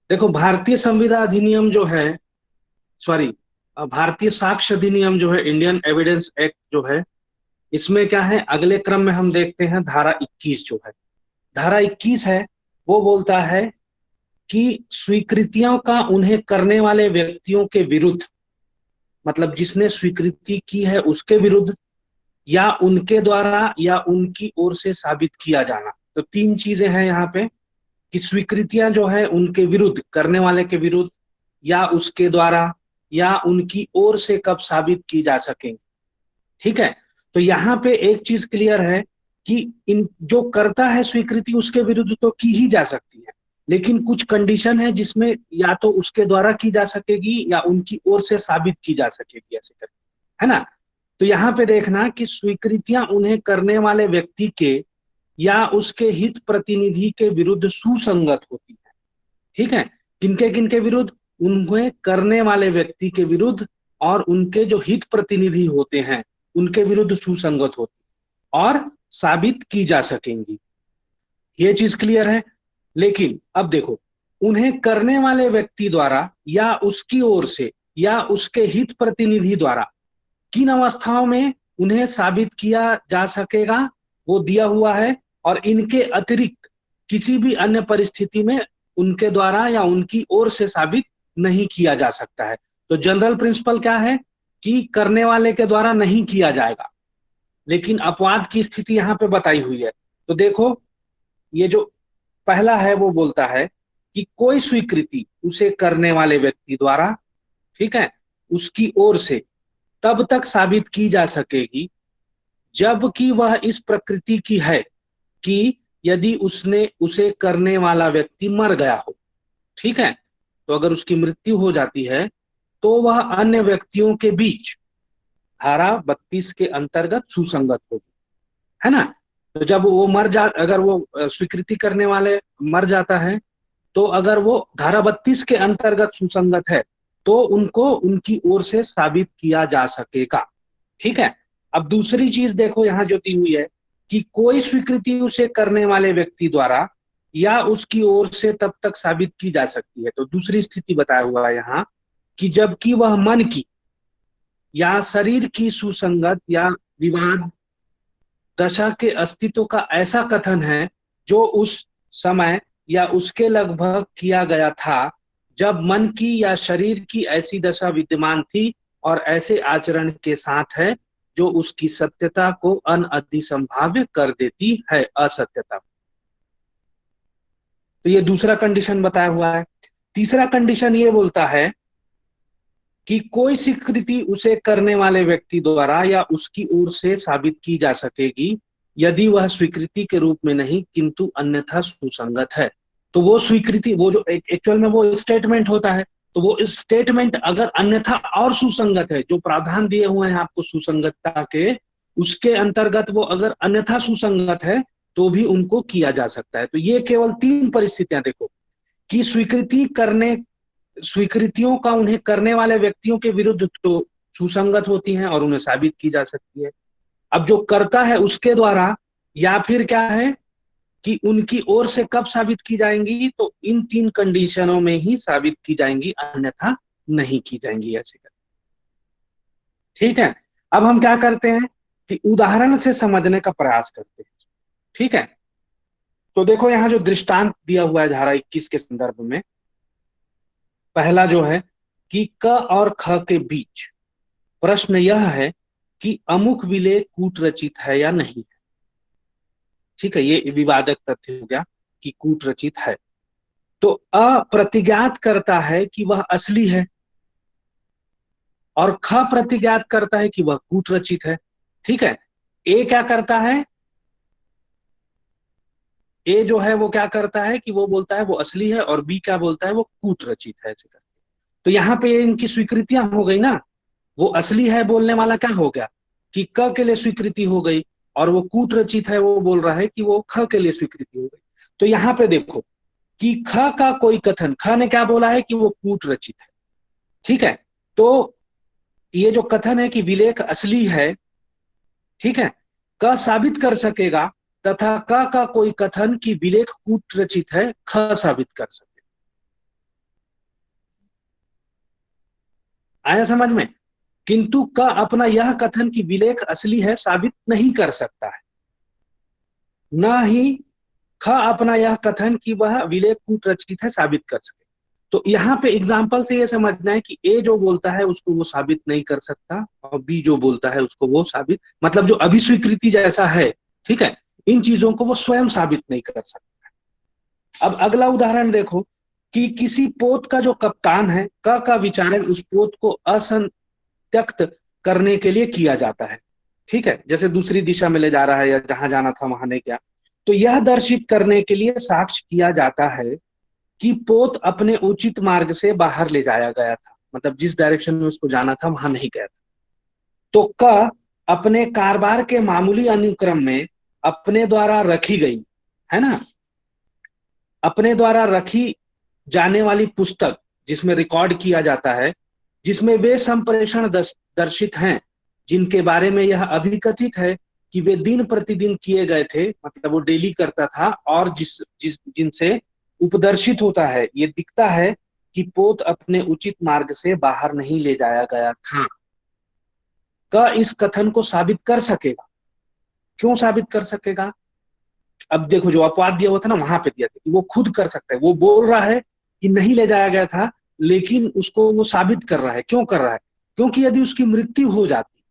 देखो भारतीय संविदा अधिनियम जो है, सॉरी, भारतीय साक्ष्य अधिनियम जो है, इंडियन एविडेंस एक्ट जो है, इसमें क्या है, अगले क्रम में हम देखते हैं धारा 21 जो है। धारा 21 है, वो बोलता है कि स्वीकृतियों का उन्हें करने वाले व्यक्तियों के विरुद्ध, मतलब जिसने स्वीकृति की है उसके विरुद्ध, या उनके द्वारा या उनकी ओर से साबित किया जाना। तो तीन चीजें हैं यहाँ पे, कि स्वीकृतियां जो है उनके विरुद्ध, करने वाले के विरुद्ध, या उसके द्वारा, या उनकी ओर से कब साबित की जा सकेंगी। ठीक है। तो यहाँ पे एक चीज क्लियर है कि इन जो करता है स्वीकृति उसके विरुद्ध तो की ही जा सकती है, लेकिन कुछ कंडीशन है जिसमें या तो उसके द्वारा की जा सकेगी या उनकी ओर से साबित की जा सकेगी, ऐसे करके, है ना। तो यहाँ पे देखना कि स्वीकृतियां उन्हें करने वाले व्यक्ति के या उसके हित प्रतिनिधि के विरुद्ध सुसंगत होती है। ठीक है। किनके किनके विरुद्ध? उन्हें करने वाले व्यक्ति के विरुद्ध और उनके जो हित प्रतिनिधि होते हैं उनके विरुद्ध सुसंगत होती और साबित की जा सकेंगी। ये चीज क्लियर है। लेकिन अब देखो, उन्हें करने वाले व्यक्ति द्वारा या उसकी ओर से या उसके हित प्रतिनिधि द्वारा किन अवस्थाओं में उन्हें साबित किया जा सकेगा, वो दिया हुआ है। और इनके अतिरिक्त किसी भी अन्य परिस्थिति में उनके द्वारा या उनकी ओर से साबित नहीं किया जा सकता है। तो जनरल प्रिंसिपल क्या है कि करने वाले के द्वारा नहीं किया जाएगा, लेकिन अपवाद की स्थिति यहाँ पे बताई हुई है। तो देखो, ये जो पहला है वो बोलता है कि कोई स्वीकृति उसे करने वाले व्यक्ति द्वारा, ठीक है, उसकी ओर से तब तक साबित की जा सकेगी जबकि वह इस प्रकृति की है कि यदि उसने उसे करने वाला व्यक्ति मर गया हो। ठीक है। तो अगर उसकी मृत्यु हो जाती है तो वह अन्य व्यक्तियों के बीच धारा 32 के अंतर्गत सुसंगत होगी, है ना। तो जब वो अगर वो स्वीकृति करने वाले मर जाता है, तो अगर वो धारा 32 के अंतर्गत सुसंगत है तो उनको उनकी ओर से साबित किया जा सकेगा। ठीक है। अब दूसरी चीज देखो यहां जो दी हुई है कि कोई स्वीकृति उसे करने वाले व्यक्ति द्वारा या उसकी ओर से तब तक साबित की जा सकती है। तो दूसरी स्थिति बताया हुआ है यहाँ कि जबकि वह मन की या शरीर की सुसंगत या विवाद दशा के अस्तित्व का ऐसा कथन है जो उस समय या उसके लगभग किया गया था जब मन की या शरीर की ऐसी दशा विद्यमान थी और ऐसे आचरण के साथ है जो उसकी सत्यता को अनअधिसंभाव्य कर देती है, असत्यता। तो ये दूसरा कंडीशन बताया हुआ है। तीसरा कंडीशन ये बोलता है कि कोई स्वीकृति उसे करने वाले व्यक्ति द्वारा या उसकी ओर से साबित की जा सकेगी यदि वह स्वीकृति के रूप में नहीं किंतु अन्यथा सुसंगत है। तो वो स्वीकृति, वो जो एक्चुअल में वो स्टेटमेंट होता है, तो वो स्टेटमेंट अगर अन्यथा और सुसंगत है, जो प्रावधान दिए हुए हैं आपको सुसंगतता के, उसके अंतर्गत वो अगर अन्यथा सुसंगत है तो भी उनको किया जा सकता है। तो ये केवल तीन परिस्थितियां देखो कि स्वीकृतियों का उन्हें करने वाले व्यक्तियों के विरुद्ध तो सुसंगत होती हैं और उन्हें साबित की जा सकती है। अब जो करता है उसके द्वारा या फिर क्या है कि उनकी ओर से कब साबित की जाएंगी, तो इन तीन कंडीशनों में ही साबित की जाएंगी, अन्यथा नहीं की जाएंगी, ऐसे कर। ठीक है। अब हम क्या करते हैं कि उदाहरण से समझने का प्रयास करते हैं। ठीक है। तो देखो यहाँ जो दृष्टांत दिया हुआ है धारा 21 के संदर्भ में, पहला जो है कि क और ख के बीच प्रश्न यह है कि अमुक विलेय कूट रचित है या नहीं है। ठीक है, ये विवादक तथ्य हो गया कि कूट रचित है। तो अ प्रतिज्ञात करता है कि वह असली है और ख प्रतिज्ञात करता है कि वह कूट रचित है। ठीक है। ए क्या करता है, ए जो है वो क्या करता है कि वो बोलता है वो असली है और बी क्या बोलता है वो कूट रचित है, ऐसे करके। तो यहाँ पे इनकी स्वीकृतियां हो गई ना। वो असली है बोलने वाला क्या हो गया कि क के लिए स्वीकृति हो गई, और वो कूट रचित है वो बोल रहा है कि वो ख के लिए स्वीकृति हो गई। तो यहाँ पे देखो कि ख का कोई कथन, ख ने क्या बोला है कि वो कूट रचित है। ठीक है। तो ये जो कथन है कि विलेख असली है, ठीक है, क साबित कर सकेगा, तथा क का कोई कथन कि विलेख कूट रचित है ख साबित कर सके। आया समझ में? किंतु क अपना यह कथन कि विलेख असली है साबित नहीं कर सकता है, न ही ख अपना यह कथन कि वह विलेख कूट रचित है साबित कर सके। तो यहाँ पे एग्जाम्पल से ये समझना है कि ए जो बोलता है उसको वो साबित नहीं कर सकता, और बी जो बोलता है उसको वो साबित, मतलब जो अभिस्वीकृति जैसा है, ठीक है, इन चीजों को वो स्वयं साबित नहीं कर सकता। अब अगला उदाहरण देखो कि किसी पोत का जो कप्तान है, क का विचारण उस पोत को असंत्यक्त करने के लिए किया जाता है, ठीक है, जैसे दूसरी दिशा में ले जा रहा है या जहां जाना था वहां नहीं गया, तो यह दर्शित करने के लिए साक्ष्य किया जाता है कि पोत अपने उचित मार्ग से बाहर ले जाया गया था, मतलब जिस डायरेक्शन में उसको जाना था वहां नहीं गया था। तो क अपने कारोबार के मामूली अनुक्रम में अपने द्वारा रखी गई, है ना, अपने द्वारा रखी जाने वाली पुस्तक जिसमें रिकॉर्ड किया जाता है, जिसमें वे संप्रेषण दर्शित हैं जिनके बारे में यह अभिकथित है कि वे दिन प्रतिदिन किए गए थे, मतलब वो डेली करता था, और जिस जिस जिनसे उपदर्शित होता है, ये दिखता है कि पोत अपने उचित मार्ग से बाहर नहीं ले जाया गया था, का इस कथन को साबित कर सकेगा। क्यों साबित कर सकेगा? अब देखो जो अपवाद दिया हुआ था ना, वहां पे दिया था कि वो खुद कर सकता है, वो बोल रहा है कि नहीं ले जाया गया था, लेकिन उसको वो साबित कर रहा है। क्यों कर रहा है? क्योंकि यदि उसकी मृत्यु हो जाती,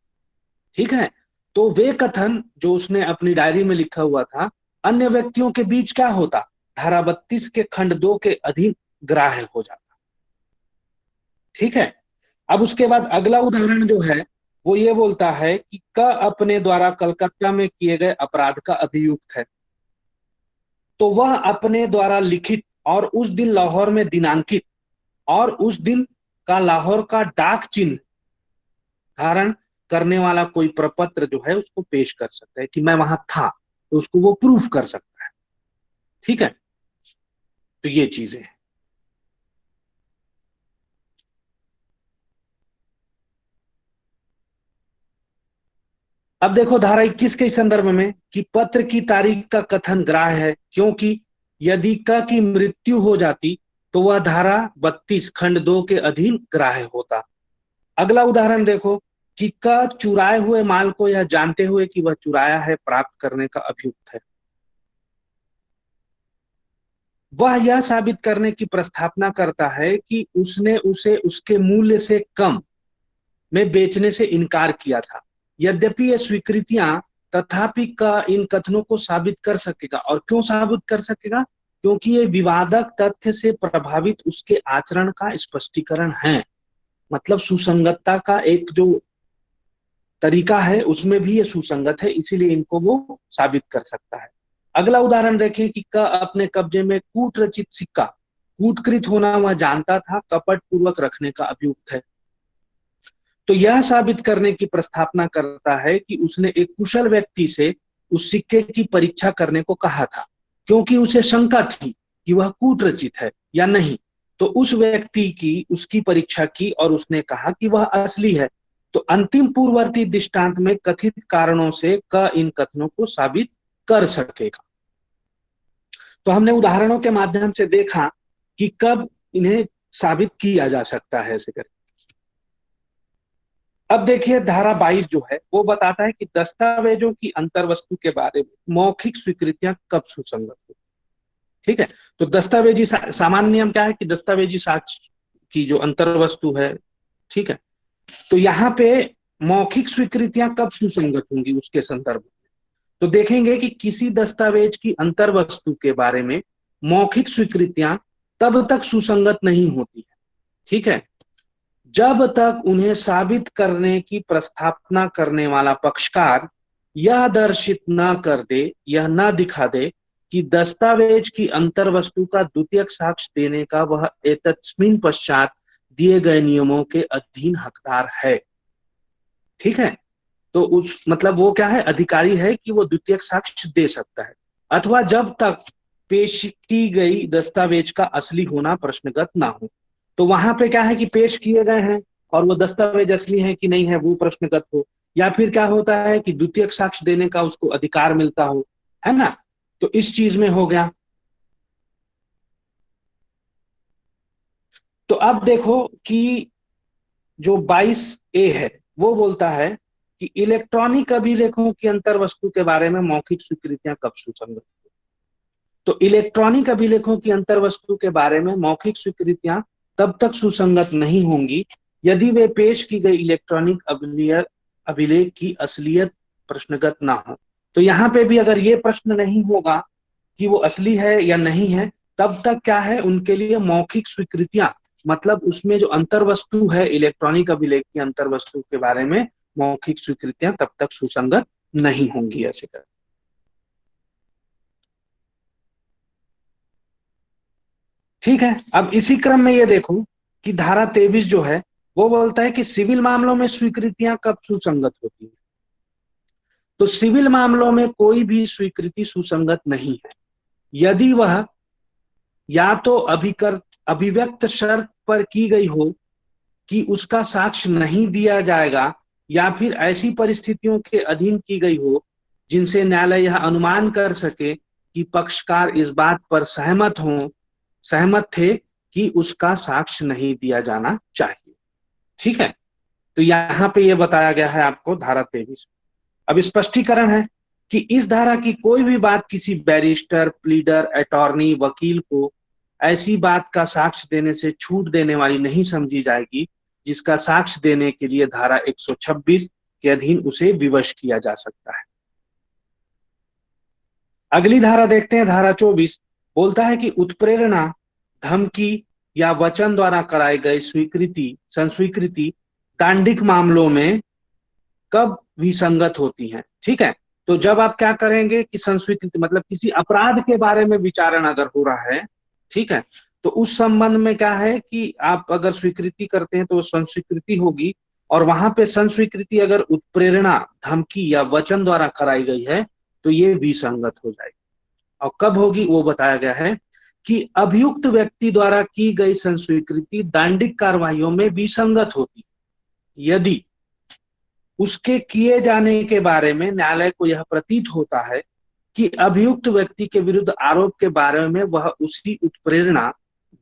ठीक है, तो वे कथन जो उसने अपनी डायरी में लिखा हुआ था अन्य व्यक्तियों के बीच क्या होता, धारा 32 के खंड 2 के अधीन ग्राह्य हो जाता, ठीक है। अब उसके बाद अगला उदाहरण जो है वो ये बोलता है कि क अपने द्वारा कलकत्ता में किए गए अपराध का अभियुक्त है, तो वह अपने द्वारा लिखित और उस दिन लाहौर में दिनांकित और उस दिन का लाहौर का डाक चिन्ह धारण करने वाला कोई प्रपत्र जो है उसको पेश कर सकता है कि मैं वहां था, तो उसको वो प्रूफ कर सकता है, ठीक है। तो ये चीजें हैं। अब देखो धारा 21 के संदर्भ में कि पत्र की तारीख का कथन ग्राह्य है, क्योंकि यदि क की मृत्यु हो जाती तो वह धारा 32 खंड 2 के अधीन ग्राह्य होता। अगला उदाहरण देखो कि क चुराए हुए माल को यह जानते हुए कि वह चुराया है प्राप्त करने का अभियुक्त है, वह यह साबित करने की प्रस्तावना करता है कि उसने उसे उसके मूल्य से कम में बेचने से इनकार किया था। यद्यपि ये स्वीकृतियां तथापि का इन कथनों को साबित कर सकेगा। और क्यों साबित कर सकेगा? क्योंकि ये विवादक तथ्य से प्रभावित उसके आचरण का स्पष्टीकरण है, मतलब सुसंगतता का एक जो तरीका है उसमें भी ये सुसंगत है, इसीलिए इनको वो साबित कर सकता है। अगला उदाहरण देखें कि क अपने कब्जे में कूट रचित सिक्का कूटकृत होना वह जानता था, कपट पूर्वक रखने का अभियुक्त है। तो यह साबित करने की प्रस्तावना करता है कि उसने एक कुशल व्यक्ति से उस सिक्के की परीक्षा करने को कहा था, क्योंकि उसे शंका थी कि वह कूट रचित है या नहीं। तो उस व्यक्ति की उसकी परीक्षा की और उसने कहा कि वह असली है। तो अंतिम पूर्ववर्ती दृष्टांत में कथित कारणों से क इन कथनों को साबित कर सकेगा। तो हमने उदाहरणों के माध्यम से देखा कि कब इन्हें साबित किया जा सकता है ऐसे करके। अब देखिए धारा 22 जो है वो बताता है कि दस्तावेजों की अंतर्वस्तु के बारे में मौखिक स्वीकृतियां कब सुसंगत हो, ठीक है। तो दस्तावेजी सामान्य नियम क्या है कि दस्तावेजी साक्ष्य की जो अंतर्वस्तु है, ठीक है, तो यहाँ पे मौखिक स्वीकृतियां कब सुसंगत होंगी उसके संदर्भ में, तो देखेंगे कि किसी दस्तावेज की अंतर्वस्तु के बारे में मौखिक स्वीकृतियां तब तक सुसंगत नहीं होती है, ठीक है, जब तक उन्हें साबित करने की प्रस्तावना करने वाला पक्षकार यह दर्शित न कर दे, यह न दिखा दे कि दस्तावेज की अंतर्वस्तु का द्वितीयक साक्ष्य देने का वह एतस्मिन पश्चात दिए गए नियमों के अधीन हकदार है, ठीक है। तो उस मतलब वो क्या है, अधिकारी है कि वो द्वितीयक साक्ष्य दे सकता है, अथवा जब तक पेश की गई दस्तावेज का असली होना प्रश्नगत ना हो। तो वहां पे क्या है कि पेश किए गए हैं और वो दस्तावेज असली है कि नहीं है वो प्रश्नगत हो, या फिर क्या होता है कि द्वितीयक साक्ष्य देने का उसको अधिकार मिलता हो, है ना। तो इस चीज में हो गया। तो अब देखो कि जो 22A है वो बोलता है कि इलेक्ट्रॉनिक अभिलेखों की अंतर वस्तु के बारे में मौखिक स्वीकृतियां कब सुसंगत। तो इलेक्ट्रॉनिक अभिलेखों की अंतर वस्तु के बारे में मौखिक स्वीकृतियां तब तक सुसंगत नहीं होंगी यदि वे पेश की गई इलेक्ट्रॉनिक अभिलेख की असलियत प्रश्नगत ना हो। तो यहाँ पे भी अगर ये प्रश्न नहीं होगा कि वो असली है या नहीं है, तब तक क्या है, उनके लिए मौखिक स्वीकृतियां, मतलब उसमें जो अंतर वस्तु है इलेक्ट्रॉनिक अभिलेख की अंतर वस्तु के बारे में मौखिक स्वीकृतियां तब तक सुसंगत नहीं होंगी। ऐसे कर ठीक है। अब इसी क्रम में ये देखो कि धारा 23 जो है वो बोलता है कि सिविल मामलों में स्वीकृतियां कब सुसंगत होती है। तो सिविल मामलों में कोई भी स्वीकृति सुसंगत नहीं है यदि वह या तो अभिव्यक्त शर्त पर की गई हो कि उसका साक्ष्य नहीं दिया जाएगा, या फिर ऐसी परिस्थितियों के अधीन की गई हो जिनसे न्यायालय यह अनुमान कर सके कि पक्षकार इस बात पर सहमत थे कि उसका साक्ष्य नहीं दिया जाना चाहिए। ठीक है। तो यहाँ पे ये बताया गया है आपको धारा 23। अब स्पष्टीकरण है कि इस धारा की कोई भी बात किसी बैरिस्टर, प्लीडर, अटॉर्नी, वकील को ऐसी बात का साक्ष्य देने से छूट देने वाली नहीं समझी जाएगी जिसका साक्ष्य देने के लिए धारा 126 के अधीन उसे विवश किया जा सकता है। अगली धारा देखते हैं, धारा 24 बोलता है कि उत्प्रेरणा, धमकी या वचन द्वारा कराई गई संस्वीकृति दांडिक मामलों में कब विसंगत होती हैं। ठीक है। तो जब आप क्या करेंगे कि संस्वीकृति मतलब किसी अपराध के बारे में विचारण अगर हो रहा है, ठीक है, तो उस संबंध में क्या है कि आप अगर स्वीकृति करते हैं तो वो संस्वीकृति होगी, और वहां पे संस्वीकृति अगर उत्प्रेरणा, धमकी या वचन द्वारा कराई गई है तो ये विसंगत हो जाएगी। और कब होगी वो बताया गया है कि अभियुक्त व्यक्ति द्वारा की गई संस्वीकृति दांडिक कार्रवाइयों में विसंगत होती यदि उसके किए जाने के बारे में न्यायालय को यह प्रतीत होता है कि अभियुक्त व्यक्ति के विरुद्ध आरोप के बारे में वह उसी उत्प्रेरणा,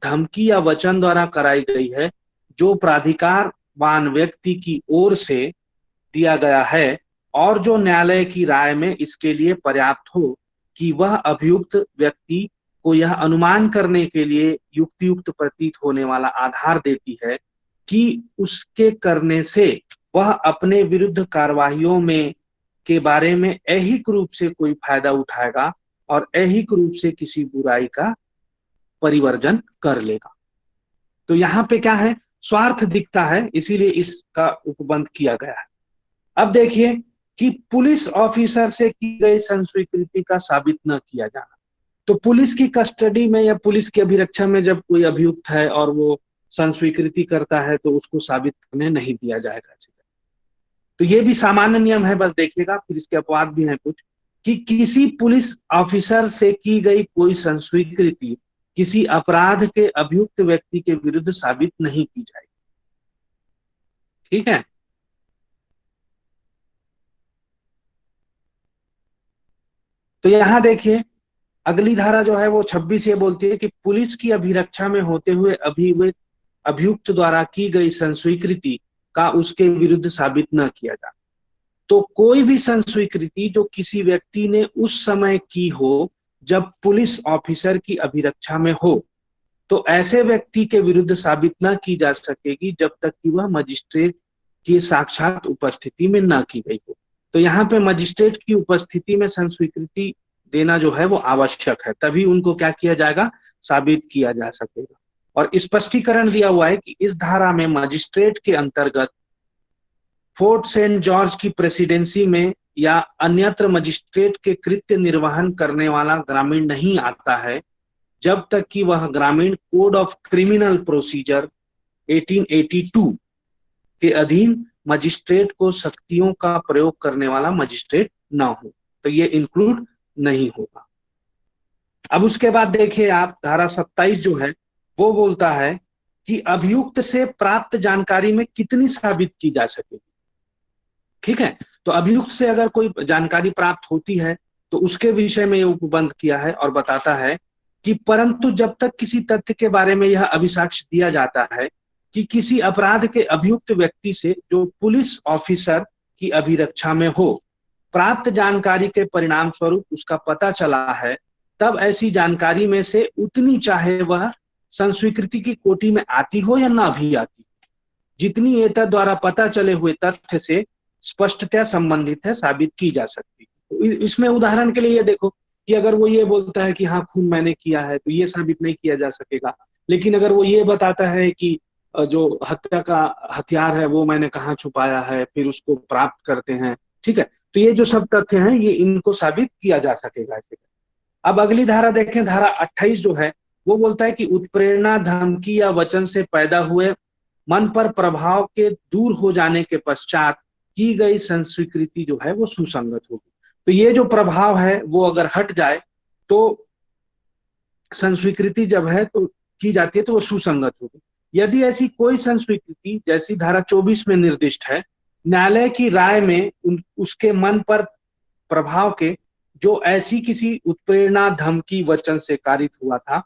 धमकी या वचन द्वारा कराई गई है जो प्राधिकारवान व्यक्ति की ओर से दिया गया है, और जो न्यायालय की राय में इसके लिए पर्याप्त हो कि वह अभियुक्त व्यक्ति को यह अनुमान करने के लिए युक्तियुक्त प्रतीत होने वाला आधार देती है कि उसके करने से वह अपने विरुद्ध कार्यवाहियों में के बारे में ऐहिक रूप से कोई फायदा उठाएगा और ऐहिक रूप से किसी बुराई का परिवर्जन कर लेगा। तो यहाँ पे क्या है, स्वार्थ दिखता है, इसीलिए इसका उपबंध किया गया है। अब देखिए कि पुलिस ऑफिसर से की गई संस्वीकृति का साबित न किया जाना। तो पुलिस की कस्टडी में या पुलिस की अभिरक्षा में जब कोई अभियुक्त है और वो संस्वीकृति करता है तो उसको साबित करने नहीं दिया जाएगा। तो ये भी सामान्य नियम है, बस देखिएगा, फिर इसके अपवाद भी हैं कुछ, कि किसी पुलिस ऑफिसर से की गई कोई संस्वीकृति किसी अपराध के अभियुक्त व्यक्ति के विरुद्ध साबित नहीं की जाएगी। ठीक है। तो यहां देखिए अगली धारा जो है वो 26 ये बोलती है कि पुलिस की अभिरक्षा में होते हुए अभियुक्त द्वारा की गई संस्वीकृति का उसके विरुद्ध साबित न किया जाए। तो कोई भी संस्वीकृति जो किसी व्यक्ति ने उस समय की हो जब पुलिस ऑफिसर की अभिरक्षा में हो, तो ऐसे व्यक्ति के विरुद्ध साबित न की जा सकेगी जब तक कि वह मजिस्ट्रेट की साक्षात उपस्थिति में न की गई हो। तो यहाँ पे मजिस्ट्रेट की उपस्थिति में संस्वीकृति देना जो है वो आवश्यक है, तभी उनको क्या किया जाएगा, साबित किया जा सकेगा। और स्पष्टीकरण दिया हुआ है कि इस धारा में मजिस्ट्रेट के अंतर्गत फोर्ट सेंट जॉर्ज की प्रेसिडेंसी में या अन्यत्र मजिस्ट्रेट के कृत्य निर्वहन करने वाला ग्रामीण नहीं आता है जब तक कि वह ग्रामीण कोड ऑफ क्रिमिनल प्रोसीजर 1882 के अधीन मजिस्ट्रेट को शक्तियों का प्रयोग करने वाला मजिस्ट्रेट न हो, तो ये इंक्लूड नहीं होगा। अब उसके बाद देखिए आप धारा 27 जो है वो बोलता है कि अभियुक्त से प्राप्त जानकारी में कितनी साबित की जा सकेगी। ठीक है। तो अभियुक्त से अगर कोई जानकारी प्राप्त होती है तो उसके विषय में ये उपबंध किया है और बताता है कि परंतु जब तक किसी तथ्य के बारे में यह अभिसाक्ष्य दिया जाता है कि किसी अपराध के अभियुक्त व्यक्ति से जो पुलिस ऑफिसर की अभिरक्षा में हो, प्राप्त जानकारी के परिणाम स्वरूप उसका पता चला है, तब ऐसी जानकारी में से उतनी चाहे वह संस्वीकृति की कोटि में आती हो या ना भी आती, जितनी एतद द्वारा पता चले हुए तथ्य से स्पष्टतया संबंधित है, साबित की जा सकती है। तो इसमें उदाहरण के लिए ये देखो कि अगर वो ये बोलता है कि हाँ खून मैंने किया है, तो ये साबित नहीं किया जा सकेगा। लेकिन अगर वो ये बताता है कि जो हत्या का हथियार है वो मैंने कहाँ छुपाया है, फिर उसको प्राप्त करते हैं, ठीक है, तो ये जो सब तथ्य हैं ये इनको साबित किया जा सकेगा। अब अगली धारा देखें, धारा 28 जो है वो बोलता है कि उत्प्रेरणा, धमकी या वचन से पैदा हुए मन पर प्रभाव के दूर हो जाने के पश्चात की गई संस्वीकृति जो है वो सुसंगत होगी। तो ये जो प्रभाव है वो अगर हट जाए तो संस्वीकृति जब है तो की जाती है तो वो सुसंगत होगी। यदि ऐसी कोई संस्वीकृति जैसी धारा 24 में निर्दिष्ट है, न्यायालय की राय में उसके मन पर प्रभाव के जो ऐसी किसी उत्प्रेरणा, धमकी, वचन से कारित हुआ था,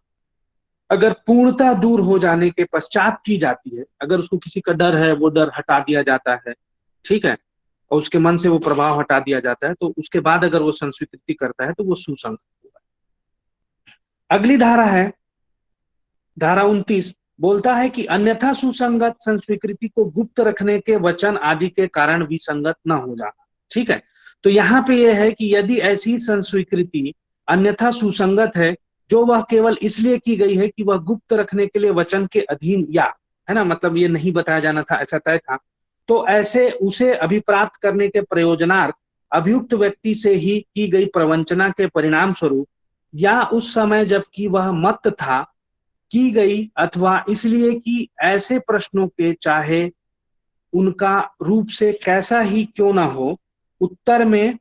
अगर पूर्णतः दूर हो जाने के पश्चात की जाती है, अगर उसको किसी का डर है वो डर हटा दिया जाता है, ठीक है, और उसके मन से वो प्रभाव हटा दिया जाता है, तो उसके बाद अगर वो संस्वीकृति करता है तो वो सुसंगत होगा। अगली धारा है धारा 29, बोलता है कि अन्यथा सुसंगत संस्वीकृति को गुप्त रखने के वचन आदि के कारण विसंगत न हो जाना, ठीक है। तो यहाँ पे यह है कि यदि ऐसी संस्वीकृति अन्यथा सुसंगत है, जो वह केवल इसलिए की गई है कि वह गुप्त रखने के लिए वचन के अधीन, या है ना, मतलब ये नहीं बताया जाना था, ऐसा तय था, तो ऐसे उसे अभिप्राप्त करने के प्रयोजनार्थ अभियुक्त व्यक्ति से ही की गई प्रवंचना के परिणाम स्वरूप, या उस समय जबकि वह मत्त था की गई, अथवा इसलिए कि ऐसे प्रश्नों के चाहे उनका रूप से कैसा ही क्यों ना हो, उत्तर में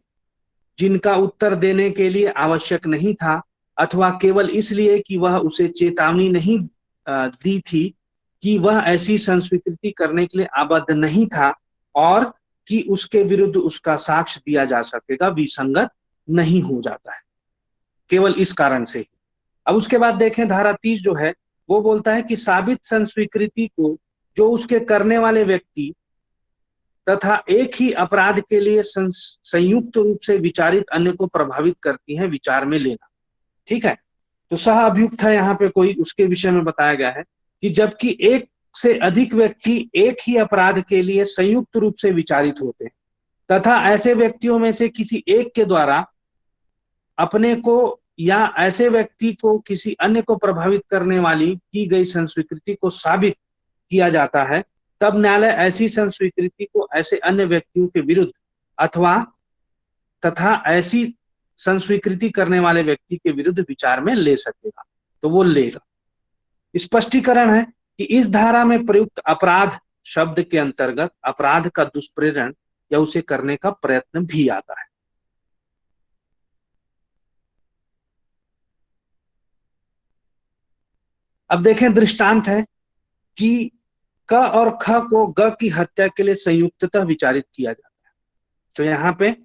जिनका उत्तर देने के लिए आवश्यक नहीं था, अथवा केवल इसलिए कि वह उसे चेतावनी नहीं दी थी कि वह ऐसी संस्वीकृति करने के लिए आबद्ध नहीं था, और कि उसके विरुद्ध उसका साक्ष्य दिया जा सकेगा, विसंगत नहीं हो जाता है, केवल इस कारण से ही। अब उसके बाद देखें धारा 30 जो है वो बोलता है कि साबित संस्वीकृति को जो उसके करने वाले व्यक्ति तथा एक ही अपराध के लिए संयुक्त रूप से विचारित अन्य को प्रभावित करती है, विचार में लेना, ठीक है। तो सह अभियुक्त है यहाँ पे कोई, उसके विषय में बताया गया है कि जबकि एक से अधिक व्यक्ति एक ही अपराध के लिए संयुक्त रूप से विचारित होते हैं, तथा ऐसे व्यक्तियों में से किसी एक के द्वारा अपने को या ऐसे व्यक्ति को किसी अन्य को प्रभावित करने वाली की गई संस्वीकृति को साबित किया जाता है, तब न्यायालय ऐसी संस्वीकृति को ऐसे अन्य व्यक्तियों के विरुद्ध अथवा तथा ऐसी संस्वीकृति करने वाले व्यक्ति के विरुद्ध विचार में ले सकेगा, तो वो लेगा। स्पष्टीकरण है कि इस धारा में प्रयुक्त अपराध शब्द के अंतर्गत अपराध का दुष्प्रेरण या उसे करने का प्रयत्न भी आता है। अब देखें, दृष्टांत है कि क और ख को ग की हत्या के लिए संयुक्ततः विचारित किया जाता है। तो यहाँ पे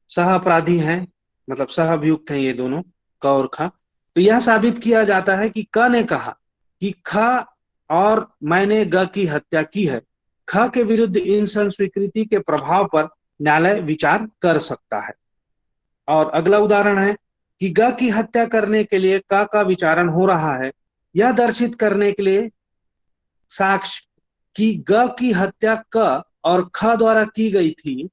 सह अपराधी हैं, मतलब सह अभियुक्त हैं ये दोनों, क और ख। तो यह साबित किया जाता है कि क ने कहा कि ख और मैंने ग की हत्या की है, ख के विरुद्ध इन संस्वीकृति के प्रभाव पर न्यायालय विचार कर सकता है। और अगला उदाहरण है कि ग की हत्या करने के लिए क का विचारण हो रहा है, यह दर्शित करने के लिए साक्ष्य कि ग की हत्या क और ख द्वारा की गई थी,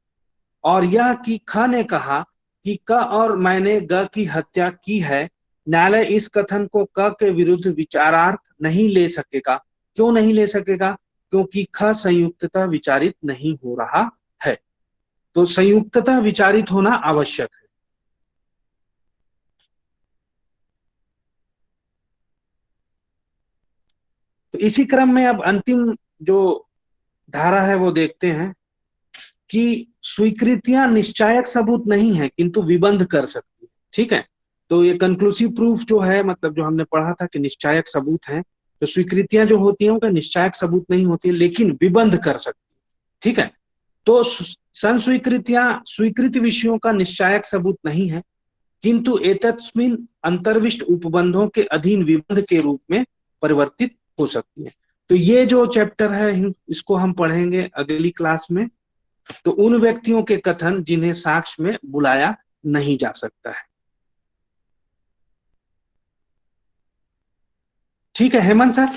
और यह कि ख ने कहा कि क और मैंने ग की हत्या की है, न्यायालय इस कथन को क के विरुद्ध विचारार्थ नहीं ले सकेगा। क्यों नहीं ले सकेगा? क्योंकि ख संयुक्ततः विचारित नहीं हो रहा है। तो संयुक्ततः विचारित होना आवश्यक है। तो इसी क्रम में अब अंतिम जो धारा है वो देखते हैं कि स्वीकृतियां निश्चायक सबूत नहीं है किंतु विबंध कर सकती है, ठीक है। तो ये कंक्लूसिव प्रूफ जो है, मतलब जो हमने पढ़ा था कि निश्चायक सबूत है, तो स्वीकृतियां जो होती हैं वो निश्चायक सबूत नहीं होती लेकिन विबंध कर सकती है, ठीक है। तो संस्वीकृतियां स्वीकृत विषयों का निश्चायक सबूत नहीं है किंतु एतस्मिन् अंतर्विष्ट उपबंधों के अधीन विबंध के रूप में परिवर्तित हो सकती है। तो ये जो चैप्टर है इसको हम पढ़ेंगे अगली क्लास में। तो उन व्यक्तियों के कथन जिन्हें साक्ष्य में बुलाया नहीं जा सकता है। ठीक है हेमंत सर।